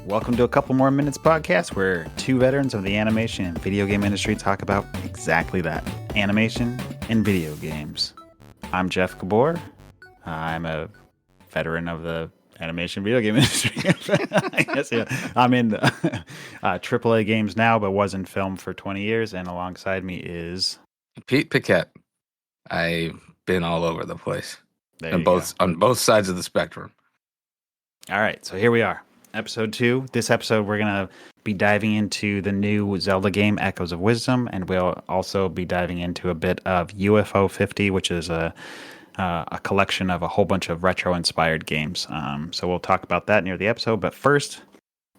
Welcome to a Couple More Minutes podcast, where two veterans of the animation and video game industry talk about exactly that, animation and video games. I'm Jeff Gabor. I'm a veteran of the animation video game industry. I guess, yeah. I'm in AAA games now, but was in film for 20 years, and alongside me is... Pete Piquette. I've been all over the place. On both sides of the spectrum. All right, so here we are. Episode 2. This episode, we're going to be diving into the new Zelda game, Echoes of Wisdom, and we'll also be diving into a bit of UFO 50, which is a collection of a whole bunch of retro-inspired games. So we'll talk about that near the episode, but first,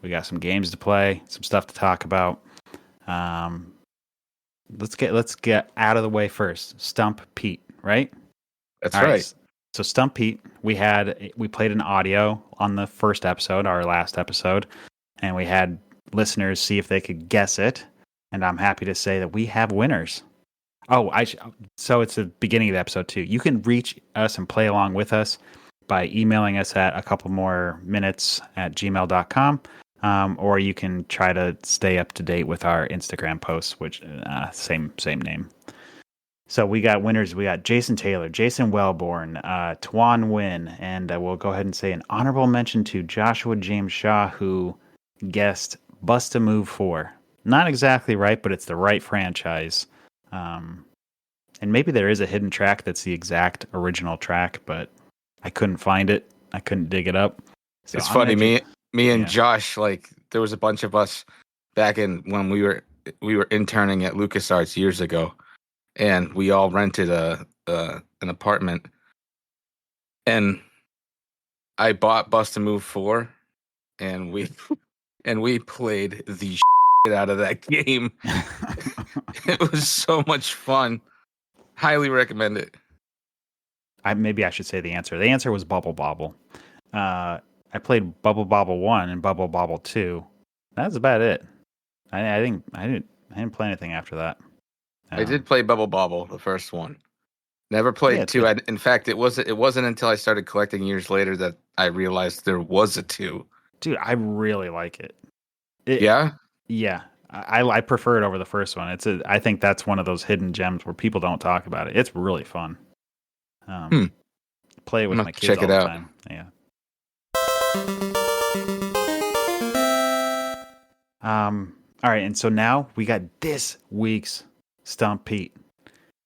we got some games to play, some stuff to talk about. Let's get out of the way first. Stump Pete, right? That's right. So Stump Pete, we played an audio on the first episode, our last episode, and we had listeners see if they could guess it. And I'm happy to say that we have winners. Oh, so it's the beginning of the episode too. You can reach us and play along with us by emailing us at acouplemore minutes@gmail.com, or you can try to stay up to date with our Instagram posts, which same name. So we got winners. We got Jason Taylor, Jason Wellborn, Tuan Wynn, and we'll go ahead and say an honorable mention to Joshua James Shaw, who guessed Bust-A-Move 4. Not exactly right, but it's the right franchise. And maybe there is a hidden track that's the exact original track, but I couldn't find it. I couldn't dig it up. So it's funny, me and Josh, like there was a bunch of us back in when we were interning at LucasArts years ago. And we all rented an apartment, and I bought Bust-A-Move 4, and we played the shit out of that game. It was so much fun. Highly recommend it. Maybe I should say the answer. The answer was Bubble Bobble. I played Bubble Bobble 1 and Bubble Bobble 2. That's about it. I didn't play anything after that. I did play Bubble Bobble, the first one. Never played 2. In fact, it wasn't until I started collecting years later that I realized there was a 2. Dude, I really like it. Yeah? Yeah. I prefer it over the first one. I think that's one of those hidden gems where people don't talk about it. It's really fun. Play it with my kids all the time. Yeah. All right, and so now we got this week's Stump Pete.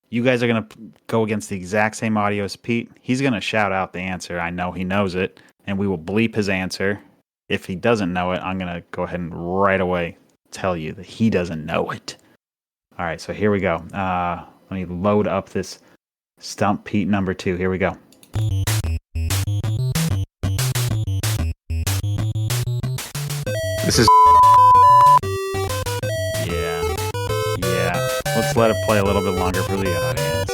You guys are going to go against the exact same audio as Pete. He's going to shout out the answer. I know he knows it, and we will bleep his answer. If he doesn't know it, I'm going to go ahead and right away tell you that he doesn't know it. All right, so here we go. Let me load up this Stump Pete number 2. Here we go. This is... Yeah. Let's let it play a little bit longer for the audience.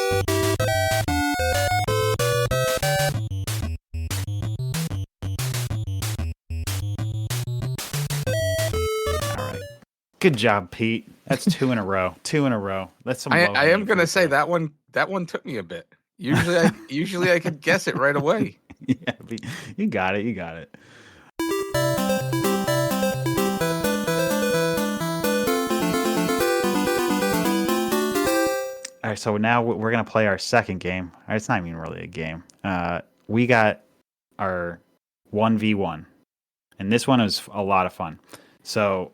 All right. Good job, Pete. That's 2 in a row. 2 in a row. That's some. I am gonna say that one took me a bit. Usually I could guess it right away. Yeah, you got it. All right, so now we're going to play our second game. All right, it's not even really a game. We got our 1v1, and this one was a lot of fun. So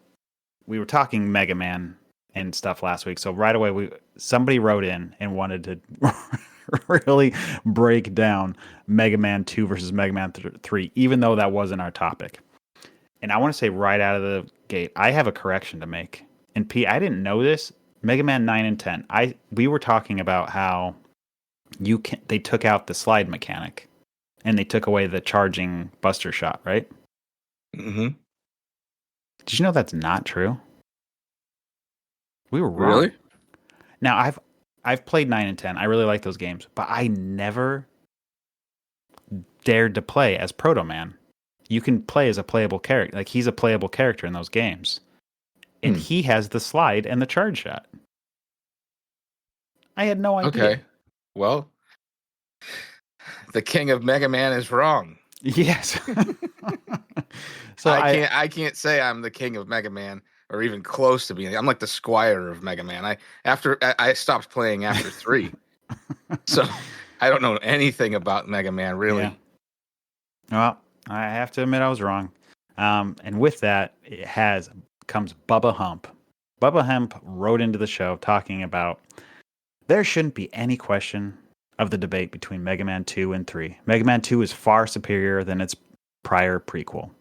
we were talking Mega Man and stuff last week, so right away somebody wrote in and wanted to really break down Mega Man 2 versus Mega Man 3, even though that wasn't our topic. And I want to say right out of the gate, I have a correction to make. And Pete, I didn't know this. Mega Man 9 and 10. We were talking about how they took out the slide mechanic and they took away the charging buster shot, right? Mm-hmm. Did you know that's not true? We were wrong. Really? Now I've played 9 and 10. I really like those games, but I never dared to play as Proto Man. You can play as a playable character. Like, he's a playable character in those games. And he has the slide and the charge shot. I had no idea. Okay. Well, the king of Mega Man is wrong. Yes. So I can't say I'm the king of Mega Man or even close to being. I'm like the squire of Mega Man. I stopped playing after 3. So I don't know anything about Mega Man really. Yeah. Well, I have to admit I was wrong. And with that, comes Bubba Hump. Bubba Hump wrote into the show talking about there shouldn't be any question of the debate between Mega Man 2 and 3. Mega Man 2 is far superior than its prior prequel.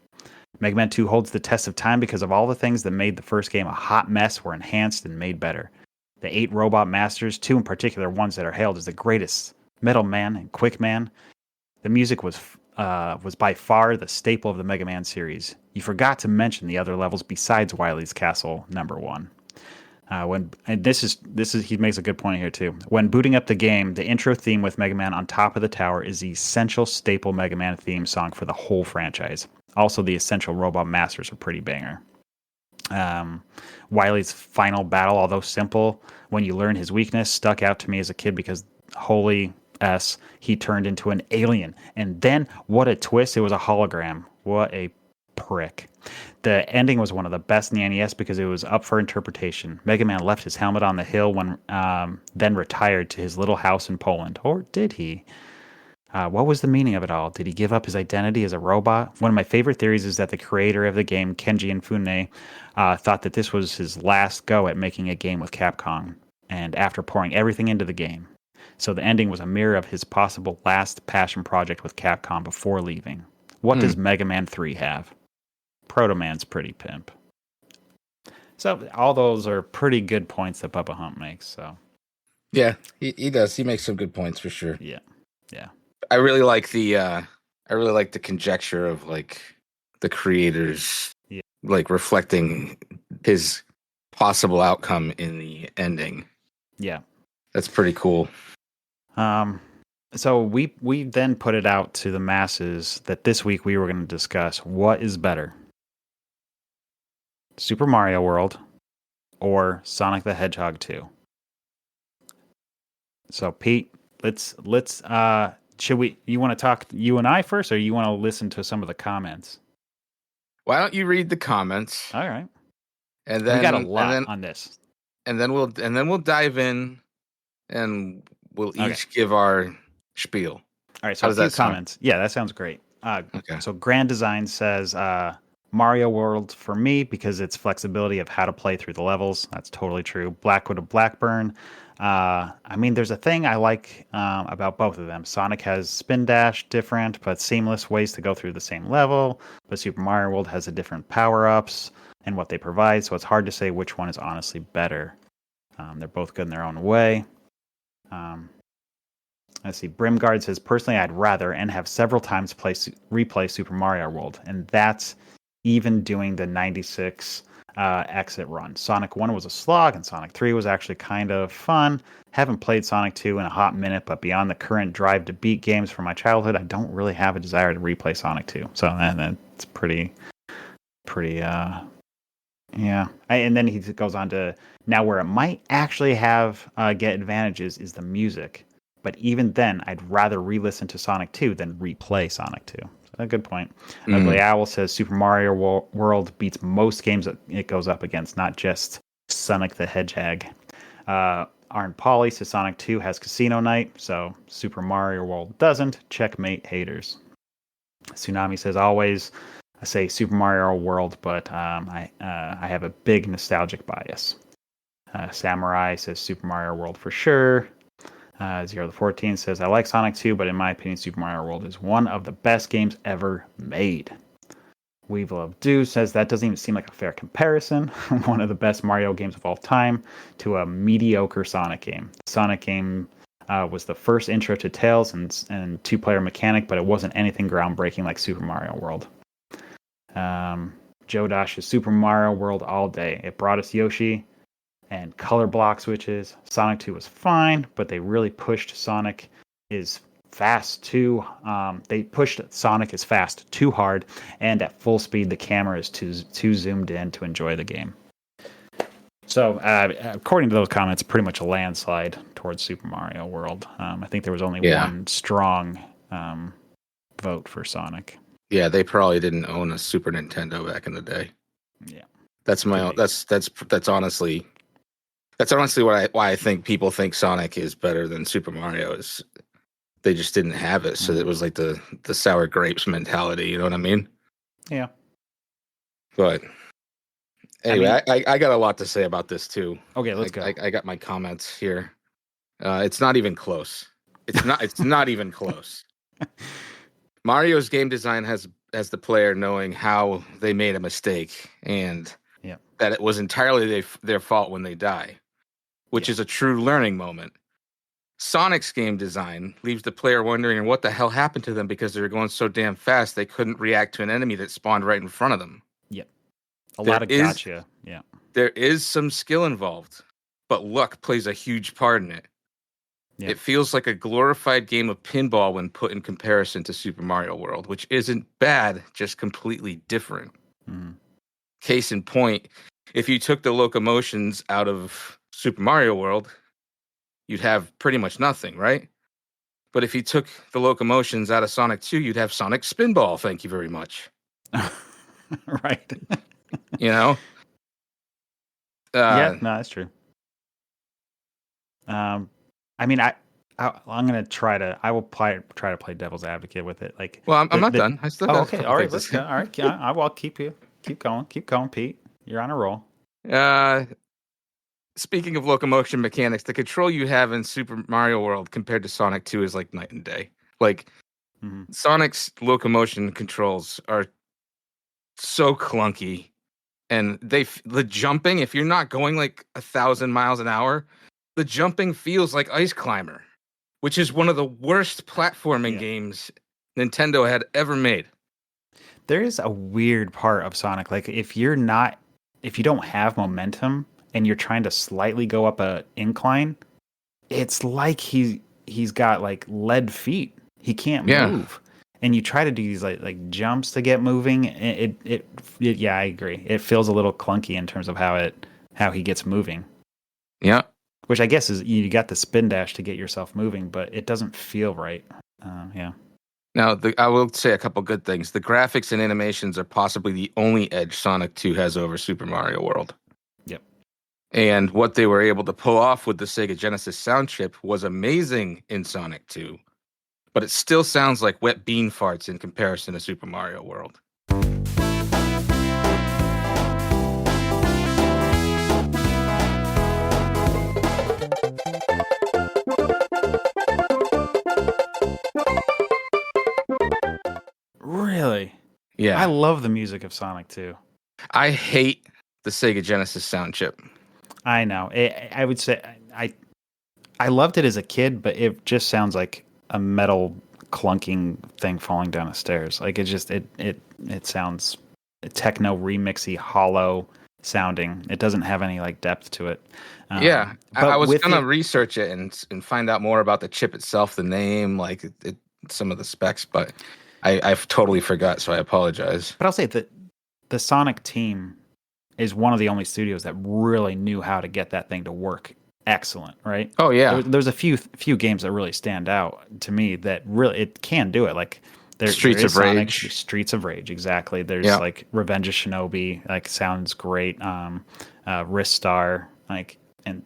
Mega Man 2 holds the test of time because of all the things that made the first game a hot mess were enhanced and made better. The 8 robot masters, 2 in particular ones that are hailed as the greatest, Metal Man and Quick Man. The music was by far the staple of the Mega Man series. You forgot to mention the other levels besides Wily's Castle #1. He makes a good point here too. When booting up the game, the intro theme with Mega Man on top of the tower is the essential staple Mega Man theme song for the whole franchise. Also, the essential Robot Masters are pretty banger. Wily's final battle, although simple, when you learn his weakness, stuck out to me as a kid because holy S, he turned into an alien. And then, what a twist, it was a hologram. What a prick. The ending was one of the best in the NES because it was up for interpretation. Mega Man left his helmet on the hill when then retired to his little house in Poland. Or did he? What was the meaning of it all? Did he give up his identity as a robot? One of my favorite theories is that the creator of the game, Kenji Inafune, thought that this was his last go at making a game with Capcom, and after pouring everything into the game. So the ending was a mirror of his possible last passion project with Capcom before leaving. What does Mega Man 3 have? Proto Man's pretty pimp. So all those are pretty good points that Bubba Hump makes. So yeah, he does. He makes some good points for sure. Yeah. I really like the conjecture of like the creators, like reflecting his possible outcome in the ending. Yeah, that's pretty cool. So we then put it out to the masses that this week we were going to discuss what is better, Super Mario World or Sonic the Hedgehog 2. So Pete, let's you want to talk you and I first, or you want to listen to some of the comments? Why don't you read the comments? All right. And then we got a lot on this. And then we'll dive in and we'll each give our spiel. All right, so a few comments. Yeah, that sounds great. Okay. So Grand Design says Mario World for me because it's flexibility of how to play through the levels. That's totally true. Blackwood of Blackburn. I mean, there's a thing I like about both of them. Sonic has spin dash, different but seamless ways to go through the same level. But Super Mario World has a different power-ups and what they provide, so it's hard to say which one is honestly better. They're both good in their own way. Let's see. Brimguard says, personally, I'd rather and have several times replay Super Mario World, and that's even doing the 96 exit run. Sonic 1 was a slog, and Sonic 3 was actually kind of fun. Haven't played Sonic 2 in a hot minute, but beyond the current drive to beat games from my childhood, I don't really have a desire to replay Sonic 2. So that's pretty, yeah. And then he goes on to, now where it might actually get advantages is the music. But even then, I'd rather re-listen to Sonic 2 than replay Sonic 2. A good point. Ugly Owl says Super Mario World beats most games that it goes up against, not just Sonic the Hedgehog. Arn Pauly says Sonic 2 has Casino Night, so Super Mario World doesn't. Checkmate haters. Tsunami says always I say Super Mario World, but I have a big nostalgic bias. Samurai says Super Mario World for sure. Zero the 14 says, I like Sonic 2, but in my opinion, Super Mario World is one of the best games ever made. Weevil of Dew says, that doesn't even seem like a fair comparison. One of the best Mario games of all time to a mediocre Sonic game. The Sonic game was the first intro to Tails and two-player mechanic, but it wasn't anything groundbreaking like Super Mario World. Joe Dash is Super Mario World all day. It brought us Yoshi and color block switches. Sonic 2 was fine, but they really pushed Sonic is fast too. They pushed Sonic is fast too hard, and at full speed, the camera is too zoomed in to enjoy the game. So, according to those comments, pretty much a landslide towards Super Mario World. I think there was only one strong vote for Sonic. Yeah, they probably didn't own a Super Nintendo back in the day. Yeah, That's my own, that's honestly why I think people think Sonic is better than Super Mario is they just didn't have it. So it was like the sour grapes mentality, you know what I mean? yeah. But anyway, I mean, I got a lot to say about this too. okay, let's go. I got my comments here. It's not even close. It's not even close. Mario's game design has the player knowing how they made a mistake and Yeah, that it was entirely their fault when they die, which is a true learning moment. Sonic's game design leaves the player wondering what the hell happened to them because they were going so damn fast they couldn't react to an enemy that spawned right in front of them. yep. A There lot of is gotcha. Yeah, there is some skill involved, but luck plays a huge part in it. yeah. It feels like a glorified game of pinball when put in comparison to Super Mario World, which isn't bad, just completely different. Mm. Case in point, if you took the locomotions out of Super Mario World, you'd have pretty much nothing, right? But if you took the locomotions out of Sonic 2, you'd have Sonic Spinball, thank you very much. Right. You know? Yeah, no, that's true. I mean, I'm gonna try to. I will try to play devil's advocate with it. Like, Well, I'm not done. I still got a okay, couple all right, things to let's go. say. All right, I will keep going, Pete. You're on a roll. Speaking of locomotion mechanics, the control you have in Super Mario World compared to Sonic 2 is like night and day. Like, Mm-hmm. Sonic's locomotion controls are so clunky. And the jumping, if you're not going like 1,000 miles an hour, the jumping feels like Ice Climber, which is one of the worst platforming games Nintendo had ever made. There is a weird part of Sonic. Like, if you don't have momentum and you're trying to slightly go up a incline, it's like he's got like lead feet. He can't move. And you try to do these like jumps to get moving. Yeah, I agree. It feels a little clunky in terms of how he gets moving. Yeah. Which I guess is you got the spin dash to get yourself moving, but it doesn't feel right. Yeah. Now, I will say a couple good things. The graphics and animations are possibly the only edge Sonic 2 has over Super Mario World. Yep. And what they were able to pull off with the Sega Genesis sound chip was amazing in Sonic 2. But it still sounds like wet bean farts in comparison to Super Mario World. Really? Yeah. I love the music of Sonic 2. I hate the Sega Genesis sound chip. I know. I would say I loved it as a kid, but it just sounds like a metal clunking thing falling down the stairs. Like it sounds techno remixy, hollow sounding. It doesn't have any like depth to it. Yeah, I was gonna research it and find out more about the chip itself, the name, like some of the specs, but I've totally forgot, so I apologize. But I'll say that the Sonic team is one of the only studios that really knew how to get that thing to work excellent, right? Oh yeah, there's a few games that really stand out to me that really it can do it. Like Streets of Sonic, Rage. Streets of Rage, exactly. There's like Revenge of Shinobi, like sounds great. Ristar, like, and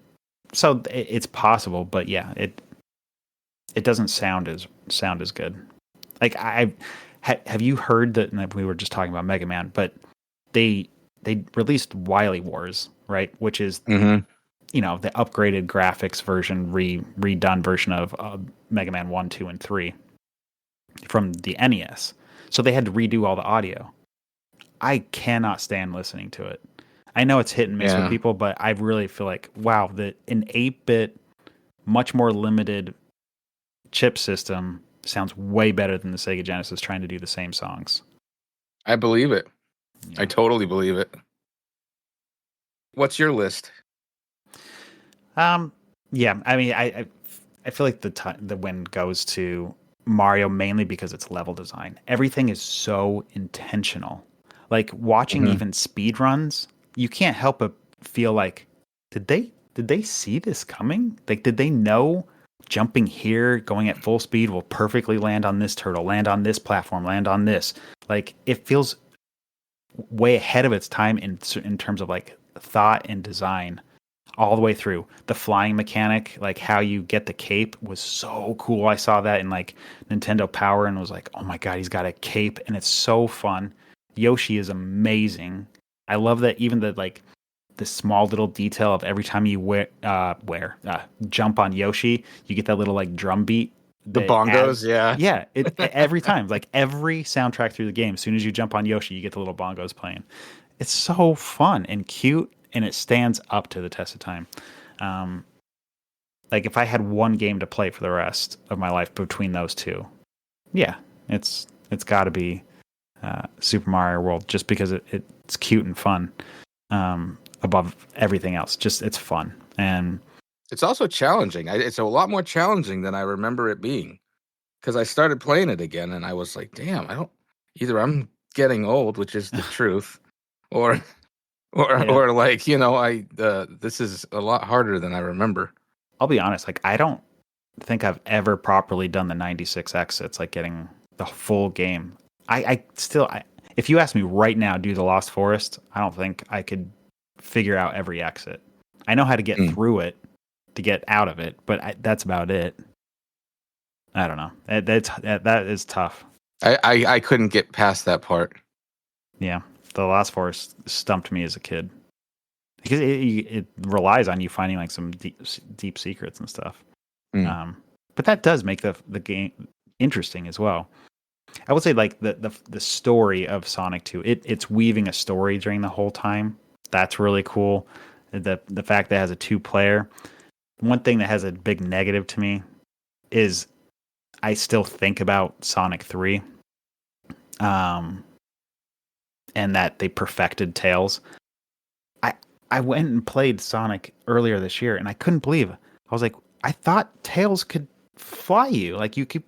so it's possible, but yeah, it doesn't sound as good. Like have you heard that? And we were just talking about Mega Man, but they released Wily Wars, right? Which is the upgraded graphics version, redone version of Mega Man 1, 2, and 3 from the NES. So they had to redo all the audio. I cannot stand listening to it. I know it's hit and miss with people, but I really feel like, wow, that an 8-bit, much more limited chip system sounds way better than the Sega Genesis trying to do the same songs. I believe it. Yeah. I totally believe it. What's your list? Yeah, I mean, I feel like the win goes to Mario mainly because it's level design. Everything is so intentional. Like watching even speed runs, you can't help but feel like, did they see this coming? Like, did they know jumping here, going at full speed will perfectly land on this turtle, land on this platform, land on this. Like it feels way ahead of its time in terms of like thought and design all the way through. The flying mechanic, like how you get the cape, was so cool. I saw that in like Nintendo Power and was like, oh my god, he's got a cape, and it's so fun. Yoshi is amazing. I love that even the small little detail of every time you jump on Yoshi, you get that little like drum beat. The bongos, yeah. Yeah, every time, like every soundtrack through the game, as soon as you jump on Yoshi, you get the little bongos playing. It's so fun and cute, and it stands up to the test of time. Like if I had one game to play for the rest of my life between those two, yeah, it's got to be Super Mario World, just because it's cute and fun. Above everything else, just it's fun, and it's also challenging. It's a lot more challenging than I remember it being, because I started playing it again and I was like, damn, either I'm getting old, which is the truth, or like, this is a lot harder than I remember. I'll be honest, like I don't think I've ever properly done the 96 exits, like getting the full game. I still, if you ask me right now, do the Lost Forest, I don't think I could figure out every exit. I know how to get through it to get out of it, but that's about it. I don't know. That is tough. I couldn't get past that part. Yeah, the Lost Forest stumped me as a kid because it relies on you finding like some deep secrets and stuff. But that does make the game interesting as well. I would say like the story of Sonic 2, it's weaving a story during the whole time. That's really cool. The fact that it has a 2-player. One thing that has a big negative to me is I still think about Sonic 3. And that they perfected Tails. I went and played Sonic earlier this year and I couldn't believe it. I was like, I thought Tails could fly you. Like you could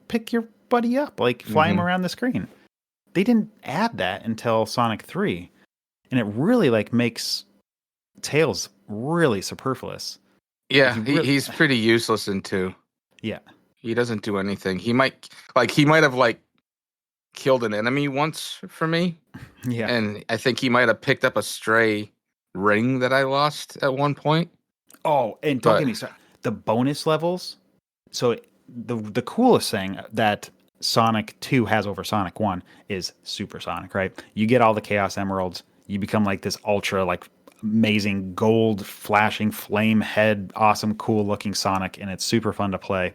pick your buddy up, like fly him around the screen. They didn't add that until Sonic 3. And it really like makes Tails really superfluous. Yeah, he's pretty useless in 2. Yeah. He doesn't do anything. He might have like killed an enemy once for me. Yeah. And I think he might have picked up a stray ring that I lost at one point. Oh, and don't get me started. The bonus levels. So the coolest thing that Sonic 2 has over Sonic 1 is Super Sonic, right? You get all the Chaos Emeralds. You become like this ultra, like amazing gold flashing flame head, awesome, cool looking Sonic, and it's super fun to play.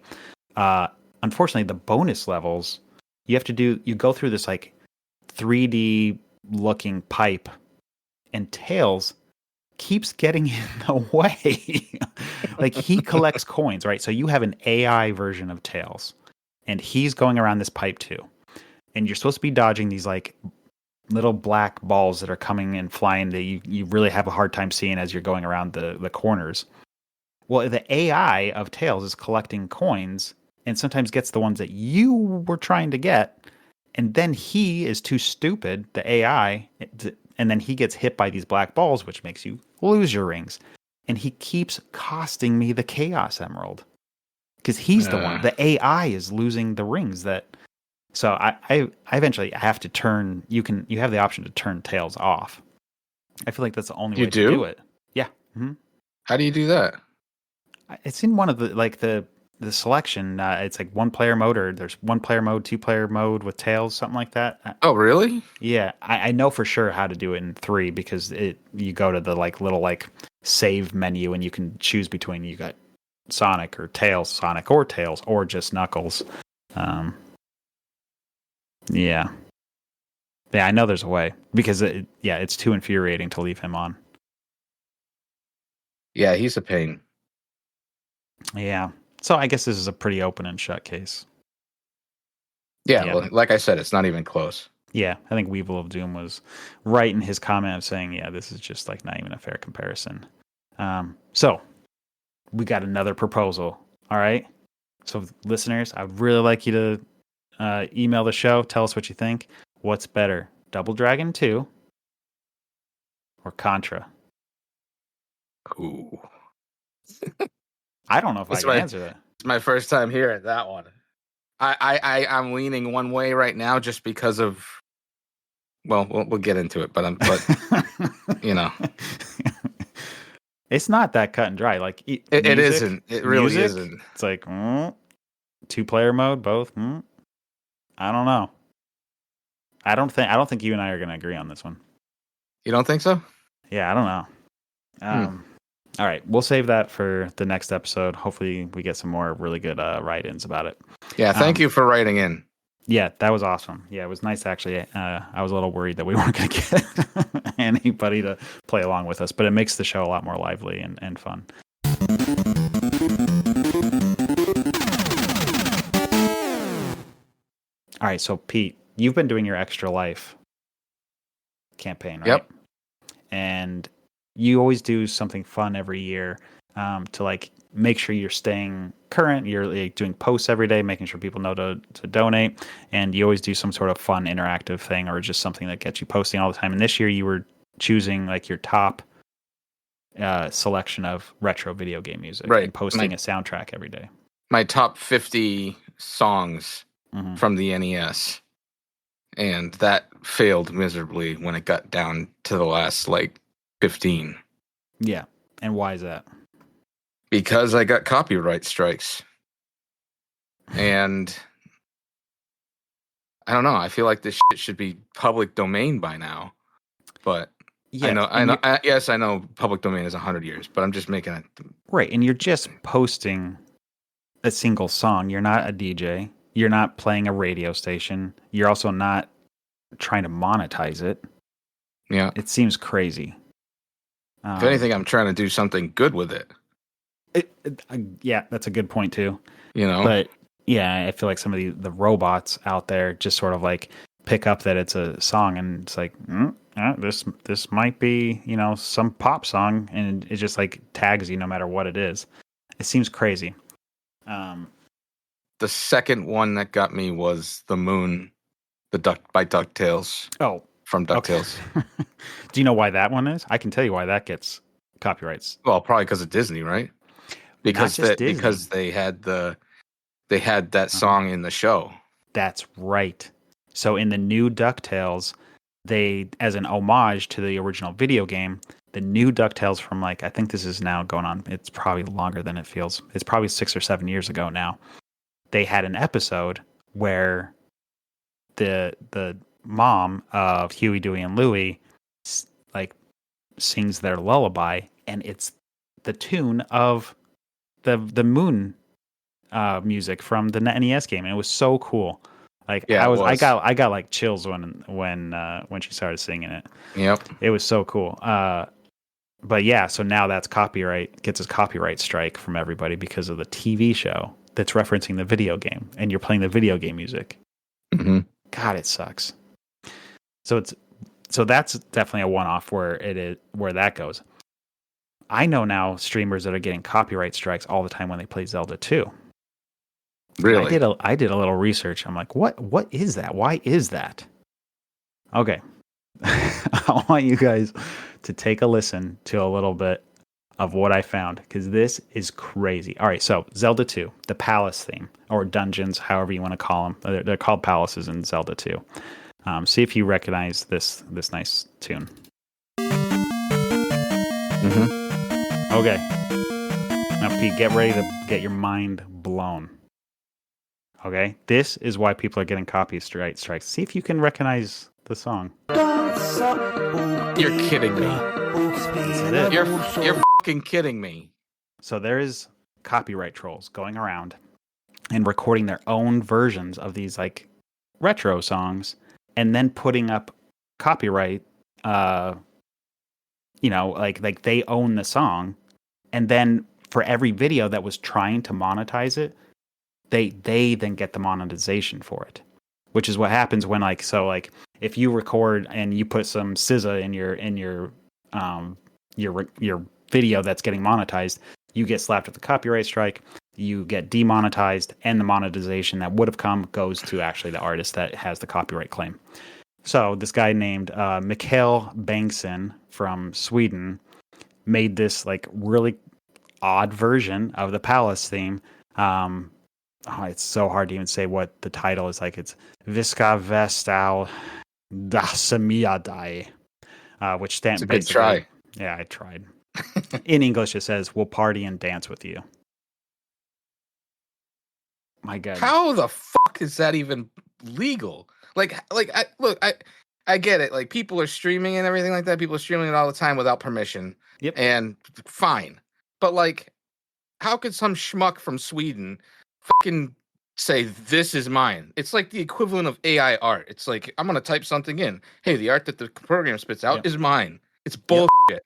Unfortunately, the bonus levels, you go through this like 3D looking pipe, and Tails keeps getting in the way. Like he collects coins, right? So you have an AI version of Tails, and he's going around this pipe too. And you're supposed to be dodging these like little black balls that are coming and flying that you really have a hard time seeing as you're going around the corners. Well, the AI of Tails is collecting coins and sometimes gets the ones that you were trying to get. And then he is too stupid, the AI, and then he gets hit by these black balls, which makes you lose your rings. And he keeps costing me the Chaos Emerald. Because he's the one. The AI is losing the rings that... So I eventually have to turn... You have the option to turn Tails off. I feel like that's the only way to do it. Yeah. Mm-hmm. How do you do that? It's in one of the selection. It's like 1-player mode, or there's 1-player mode, 2-player mode with Tails, something like that. Oh, really? Yeah, I know for sure how to do it in 3 because you go to the like little like save menu and you can choose between you got Sonic or Tails, or just Knuckles. Yeah, I know there's a way because it's too infuriating to leave him on. Yeah, he's a pain. Yeah. So I guess this is a pretty open and shut case. Yeah. Well, like I said, it's not even close. Yeah, I think Weevil of Doom was right in his comment of saying, yeah, this is just like not even a fair comparison. So we got another proposal. All right. So listeners, I'd really like you to email the show. Tell us what you think. What's better, Double Dragon 2 or Contra? Ooh. I don't know if I can answer that. It's my first time hearing that one. I'm leaning one way right now just because of. Well, we'll get into it, but you know, it's not that cut and dry. Like it isn't. It really isn't. It's like 2-player mode, both. I don't know. I don't think you and I are going to agree on this one. You don't think so? Yeah, I don't know. All right, we'll save that for the next episode. Hopefully, we get some more really good write-ins about it. Yeah, thank you for writing in. Yeah, that was awesome. Yeah, it was nice actually. I was a little worried that we weren't going to get anybody to play along with us, but it makes the show a lot more lively and fun. All right, so Pete, you've been doing your Extra Life campaign, right? Yep. And you always do something fun every year to like make sure you're staying current. You're like, doing posts every day, making sure people know to donate, and you always do some sort of fun interactive thing or just something that gets you posting all the time. And this year you were choosing like your top selection of retro video game music, right? And posting a soundtrack every day. My top 50 songs from the NES. And that failed miserably when it got down to the last, 15. Yeah. And why is that? Because I got copyright strikes. And I don't know. I feel like this shit should be public domain by now. But yeah, I know public domain is 100 years, but I'm just making it. Right. And you're just posting a single song. You're not a DJ. You're not playing a radio station. You're also not trying to monetize it. Yeah. It seems crazy. If anything, I'm trying to do something good with it. Yeah, that's a good point too. But yeah, I feel like some of the robots out there just sort of like pick up that it's a song and it's like, this might be, some pop song, and it just like tags you no matter what it is. It seems crazy. The second one that got me was The Moon, by DuckTales. Oh. From DuckTales. Okay. Do you know why that one is? I can tell you why that gets copyrights. Well, probably because of Disney, right? Because they had that song in the show. That's right. So in the new DuckTales, they, as an homage to the original video game, the new DuckTales from I think this is now going on, it's probably longer than it feels. It's probably 6 or 7 years ago now. They had an episode where the mom of Huey, Dewey, and Louie sings their lullaby, and it's the tune of the Moon music from the NES game, and it was so cool. I got chills when she started singing it. Yep, it was so cool. But yeah, so now that's gets a copyright strike from everybody because of the TV show that's referencing the video game, and you're playing the video game music. Mm-hmm. God, it sucks. So that's definitely a one-off where that goes. I know now streamers that are getting copyright strikes all the time when they play Zelda 2. Really? I did a little research. I'm like, what is that? Why is that? Okay. I want you guys to take a listen to a little bit of what I found, because this is crazy. All right, so Zelda 2, the palace theme, or dungeons, however you want to call them. They're called palaces in Zelda 2. See if you recognize this nice tune. Mm-hmm. Okay. Now, Pete, get ready to get your mind blown. Okay? This is why people are getting copyright strikes. See if you can recognize the song. You're kidding me. You're fucking kidding me. So there is copyright trolls going around and recording their own versions of these retro songs, and then putting up copyright, like they own the song, and then for every video that was trying to monetize it, they then get the monetization for it, which is what happens when if you record and you put some SZA in your video that's getting monetized, you get slapped with a copyright strike, you get demonetized, and the monetization that would have come goes to actually the artist that has the copyright claim. So this guy named Mikael Bengtsson from Sweden made this really odd version of the Palace theme It's so hard to even say what the title is. Like it's Visca Vestal Dasamiadai, which It's a stand good basically. try. Yeah, I tried. In English, it says "We'll party and dance with you." My God. How the fuck is that even legal? I get it. Like people are streaming and everything like that. People are streaming it all the time without permission. Yep. And fine. But like, how could some schmuck from Sweden fucking say this is mine? It's like the equivalent of AI art. It's like I'm gonna type something in. Hey, the art that the program spits out is mine. It's bullshit.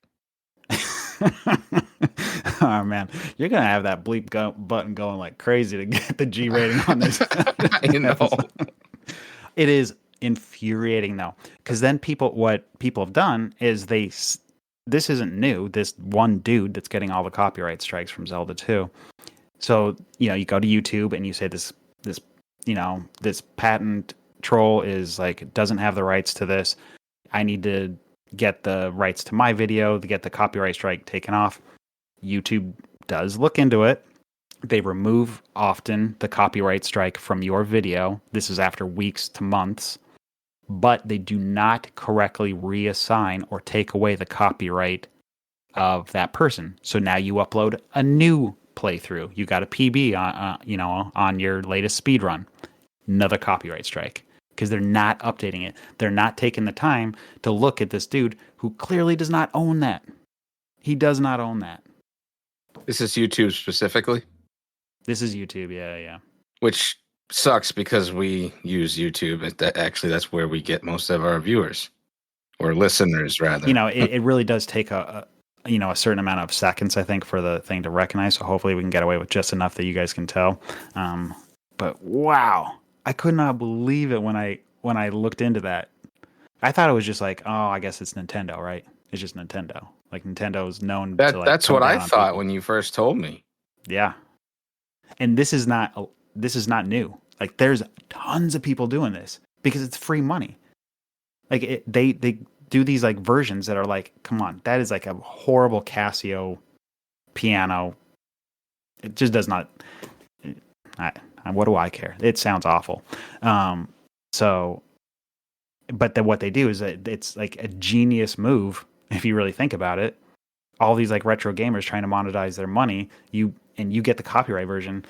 Oh man, you're gonna have that bleep button going like crazy to get the G rating on this. I know. It is infuriating though, because then what people have done is this isn't new. This one dude that's getting all the copyright strikes from Zelda 2. So you go to YouTube and you say this patent troll is like doesn't have the rights to this. I need to get the rights to my video to get the copyright strike taken off. YouTube does look into it. They remove often the copyright strike from your video. This is after weeks to months, but they do not correctly reassign or take away the copyright of that person. So now you upload a new playthrough. You got a PB on your latest speed run. Another copyright strike because they're not updating it. They're not taking the time to look at this dude who clearly does not own that. He does not own that. This is YouTube specifically? This is YouTube, yeah. Which sucks because we use YouTube. That's where we get most of our viewers or listeners, rather. It really does take a certain amount of seconds, I think, for the thing to recognize. So hopefully we can get away with just enough that you guys can tell. But wow, I could not believe it when I looked into that. I thought it was just like, oh, I guess it's Nintendo, right? It's just Nintendo. Like Nintendo's known to like. That's what I thought when you first told me. Yeah, and this is not new. Like there's tons of people doing this because it's free money. Like they do these like versions that are like, come on, that is like a horrible Casio piano. It just does not. What do I care? It sounds awful. But then what they do is that it's like a genius move if you really think about it. All these like retro gamers trying to monetize their money, you get the copyright version.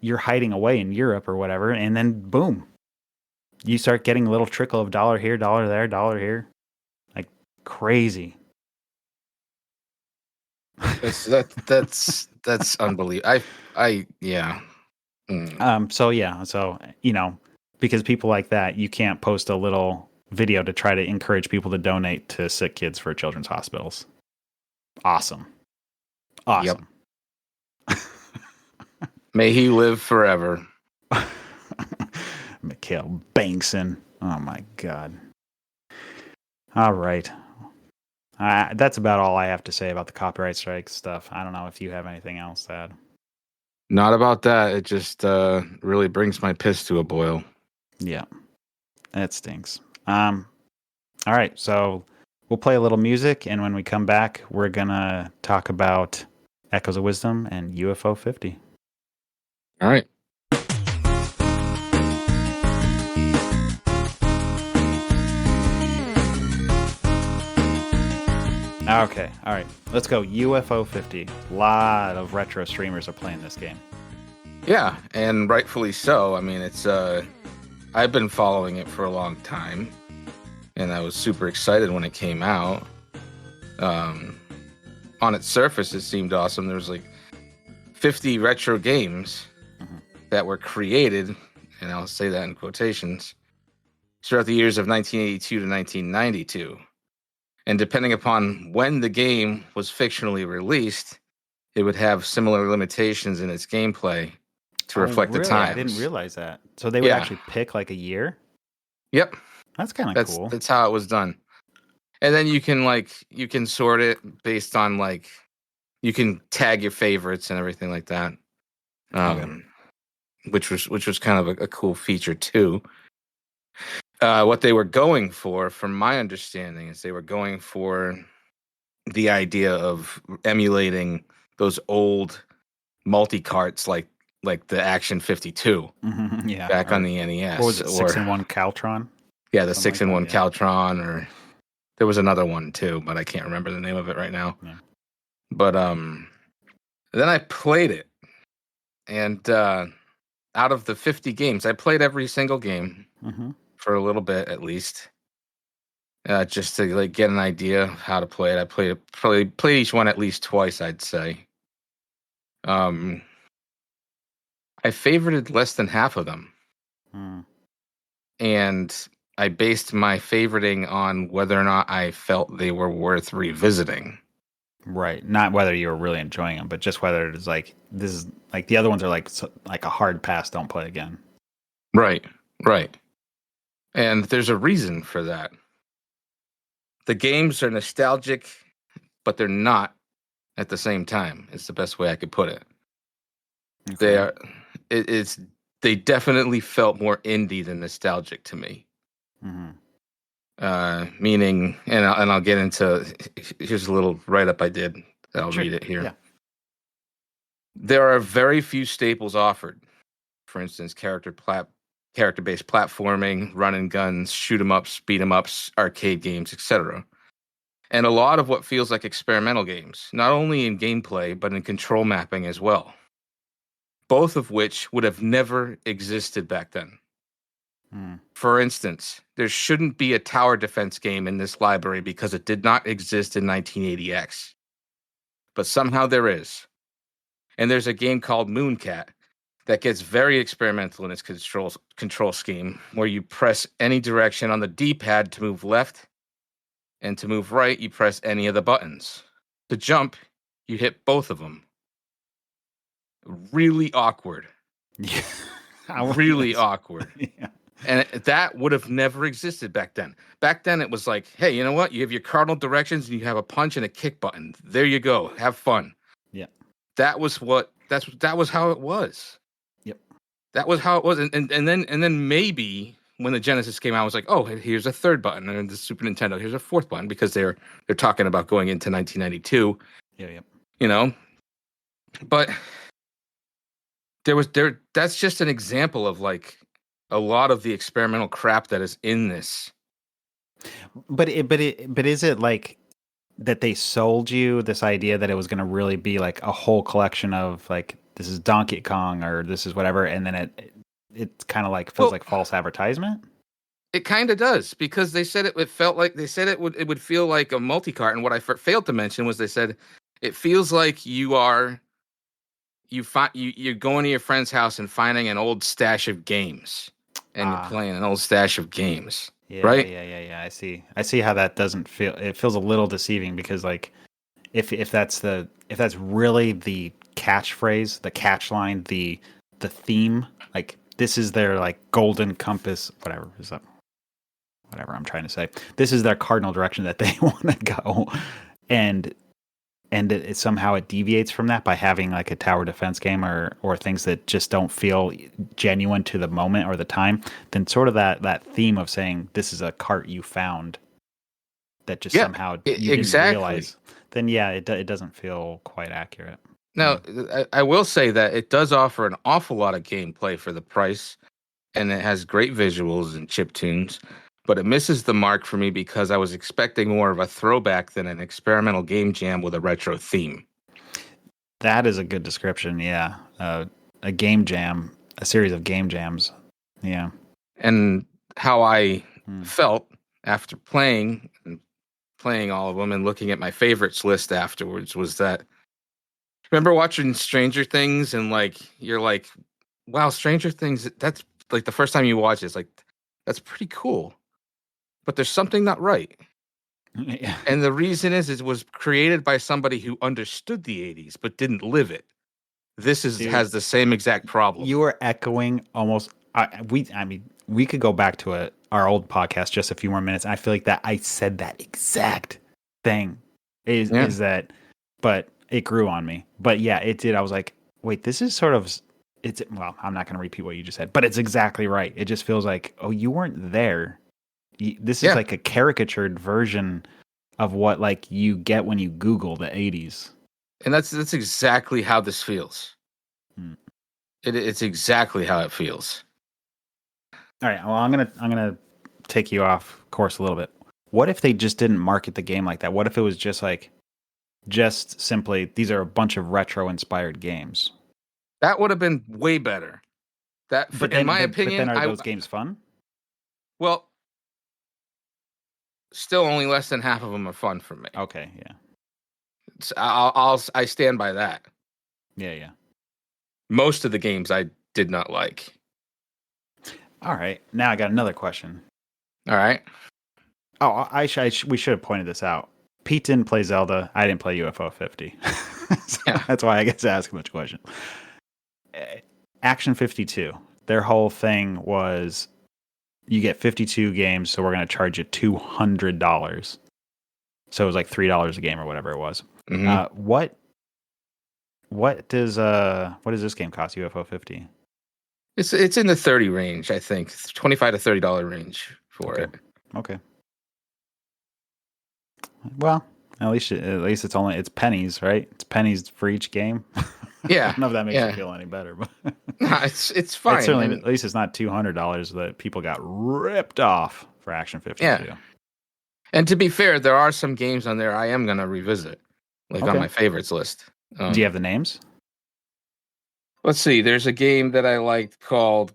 You're hiding away in Europe or whatever, and then boom, you start getting a little trickle of dollar here, dollar there, dollar here, like crazy. That's unbelievable. Yeah. So because people like that, you can't post a little video to try to encourage people to donate to sick kids for children's hospitals. Awesome. Yep. May he live forever. Mikhail Bankson. Oh my God. All right. That's about all I have to say about the copyright strike stuff. I don't know if you have anything else to add. Not about that. It just really brings my piss to a boil. Yeah. That stinks. All right. So we'll play a little music, and when we come back, we're going to talk about Echoes of Wisdom and UFO 50. All right. Okay, all right. Let's go. UFO 50. A lot of retro streamers are playing this game. Yeah, and rightfully so. I mean, it's I've been following it for a long time, and I was super excited when it came out. On its surface, it seemed awesome. There was like 50 retro games that were created, and I'll say that in quotations, throughout the years of 1982 to 1992. And depending upon when the game was fictionally released, it would have similar limitations in its gameplay to reflect the times. I didn't realize that. So they would actually pick like a year? Yep. That's kind of cool. That's how it was done. And then you can sort it based on like, you can tag your favorites and everything like that. Which was kind of a cool feature too. What they were going for, from my understanding, is they were going for the idea of emulating those old multi-carts like like the Action 52 Yeah. back on Or the what was NES, it? or 6-in-1 Caltron. yeah, the Something six like in that. one Yeah. Caltron, or there was another one too, but I can't remember the name of it right now. Yeah. But then I played it, and out of the 50 games, I played every single game Mm-hmm. for a little bit at least, just to like get an idea of how to play it. I played each one at least twice, I'd say. Um, I favorited less than half of them, Mm. and I based my favoriting on whether or not I felt they were worth revisiting. Right. Not whether you were really enjoying them, but just whether it is like this is like the other ones are like a hard pass. Don't play again. Right, right. And there's a reason for that. The games are nostalgic, but they're not at the same time. It's the best way I could put it. They Okay. are. It's. They definitely felt more indie than nostalgic to me. Mm-hmm. Meaning, and I'll get into. Here's a little write up I did. I'll Sure. read it here. Yeah. There are very few staples offered. For instance, character-based platforming, run and guns, shoot 'em ups, beat 'em ups, arcade games, etc. And a lot of what feels like experimental games, not only in gameplay but in control mapping as well. Both of which would have never existed back then. Mm. For instance, there shouldn't be a tower defense game in this library because it did not exist in 1980X. But somehow there is. And there's a game called Mooncat that gets very experimental in its control scheme, where you press any direction on the D-pad to move left, and to move right, you press any of the buttons. To jump, you hit both of them. Really awkward. Yeah. Really awkward. Yeah. And that would have never existed back then. Back then, it was like, hey, you know what? You have your cardinal directions, and you have a punch and a kick button. There you go. Have fun. Yeah. That was how it was. Yep. That was how it was. And then maybe when the Genesis came out, I was like, oh, here's a third button, and the Super Nintendo, here's a fourth button, because they're talking about going into 1992. Yeah. Yep. You know, but that's just an example of like a lot of the experimental crap that is in this. But is it like that they sold you this idea that it was going to really be like a whole collection of like this is Donkey Kong or this is whatever, and then it kind of like feels like false advertisement? It kind of does, because they said it felt like they said it would feel like a multi-cart, and what I failed to mention was they said it feels like you're going to your friend's house and finding an old stash of games, and you're playing an old stash of games. Yeah, right? Yeah. I see how that doesn't feel. It feels a little deceiving because like if that's really the catchphrase, the catch line, the theme, like this is their like golden compass, whatever is that? Whatever I'm trying to say. This is their cardinal direction that they want to go, and it somehow it deviates from that by having like a tower defense game or things that just don't feel genuine to the moment or the time. Then sort of that theme of saying this is a cart you found that just somehow you didn't realize. Then it doesn't feel quite accurate. Now, I will say that it does offer an awful lot of gameplay for the price, and it has great visuals and chip tunes. But it misses the mark for me because I was expecting more of a throwback than an experimental game jam with a retro theme. That is a good description, yeah. A game jam, a series of game jams, yeah. And how I felt after playing all of them and looking at my favorites list afterwards was that, remember watching Stranger Things and like you're like, wow, Stranger Things, that's like the first time you watch it, it's like, that's pretty cool. But there's something not right. Yeah. And the reason is it was created by somebody who understood the 80s but didn't live it. This has the same exact problem. You are echoing almost. We could go back to our old podcast just a few more minutes. I feel like that I said that exact thing. Is that? But it grew on me. But yeah, it did. I was like, wait, this is sort of. Well, I'm not going to repeat what you just said, but it's exactly right. It just feels like, oh, you weren't there. This is like a caricatured version of what like you get when you Google the 80s. And that's exactly how this feels. It's exactly how it feels. All right. Well, I'm gonna take you off course a little bit. What if they just didn't market the game like that? What if it was just simply these are a bunch of retro inspired games? That would have been way better. In my But then opinion, are those games fun? well, still only less than half of them are fun for me. Okay, yeah. I stand by that. Yeah. Most of the games I did not like. All right. Now I got another question. All right. Oh, we should have pointed this out. Pete didn't play Zelda. I didn't play UFO 50. So Yeah. that's why I get to ask much question. Action 52. Their whole thing was you get 52 games, so we're going to charge you $200. So it was like $3 a game or whatever it was. Mm-hmm. What does this game cost? UFO 50. It's in the 30 range, I think. It's $25 to $30 range for it. Okay. Well, at least it's pennies, right? It's pennies for each game. Yeah. I don't know if that makes you feel any better, but no, it's fine. It's certainly, at least it's not $200 that people got ripped off for Action 52. Yeah. And to be fair, there are some games on there I am gonna revisit, like on my favorites list. Do you have the names? Let's see. There's a game that I liked called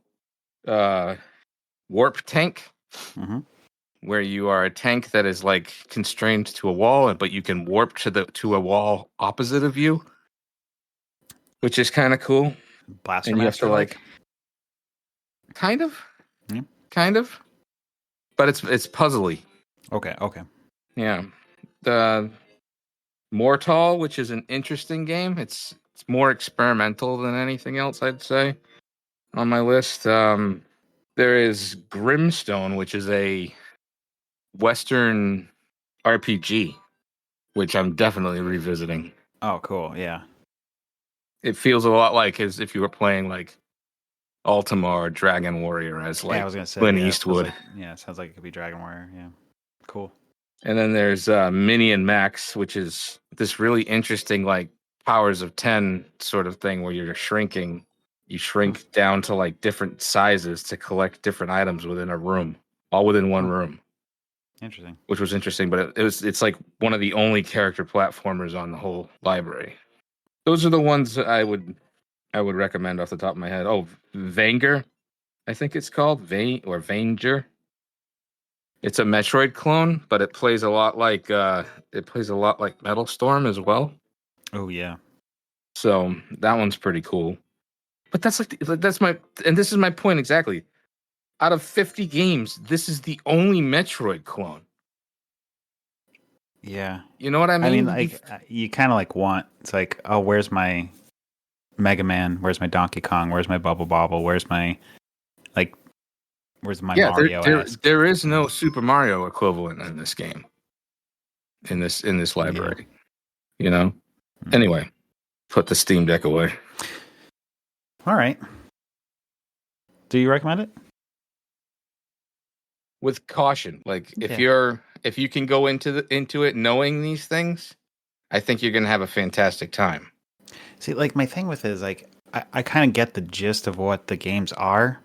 Warp Tank, where you are a tank that is like constrained to a wall, but you can warp to a wall opposite of you, which is kind of cool. Blaster and you have to like, kind of, but it's puzzly. Okay. Yeah. The Mortal, which is an interesting game. It's more experimental than anything else, I'd say, on my list. There is Grimstone, which is a Western RPG, which I'm definitely revisiting. Oh, cool. Yeah. It feels a lot like as if you were playing like Ultima or Dragon Warrior as like I was gonna say, Clint Eastwood. It sounds like it could be Dragon Warrior. Yeah. Cool. And then there's Mini and Max, which is this really interesting like powers of 10 sort of thing where you're shrinking. You shrink down to like different sizes to collect different items within a room, all within one room. Interesting. Which was interesting, but it's like one of the only character platformers on the whole library. Those are the ones that I would recommend off the top of my head. Oh, Vanger, I think it's called Vanger. It's a Metroid clone, but it plays a lot like Metal Storm as well. Oh yeah. So that one's pretty cool. But this is my point exactly. Out of 50 games, this is the only Metroid clone. Yeah. You know what I mean? I mean, like, you kind of like want, it's like, oh, where's my Mega Man? Where's my Donkey Kong? Where's my Bubble Bobble? Where's my Mario? There is no Super Mario equivalent in this game. In this library. Yeah. You know? Mm-hmm. Anyway, put the Steam Deck away. All right. Do you recommend it? With caution. Like if you can go into it knowing these things, I think you're gonna have a fantastic time. See, like my thing with it is like I kind of get the gist of what the games are.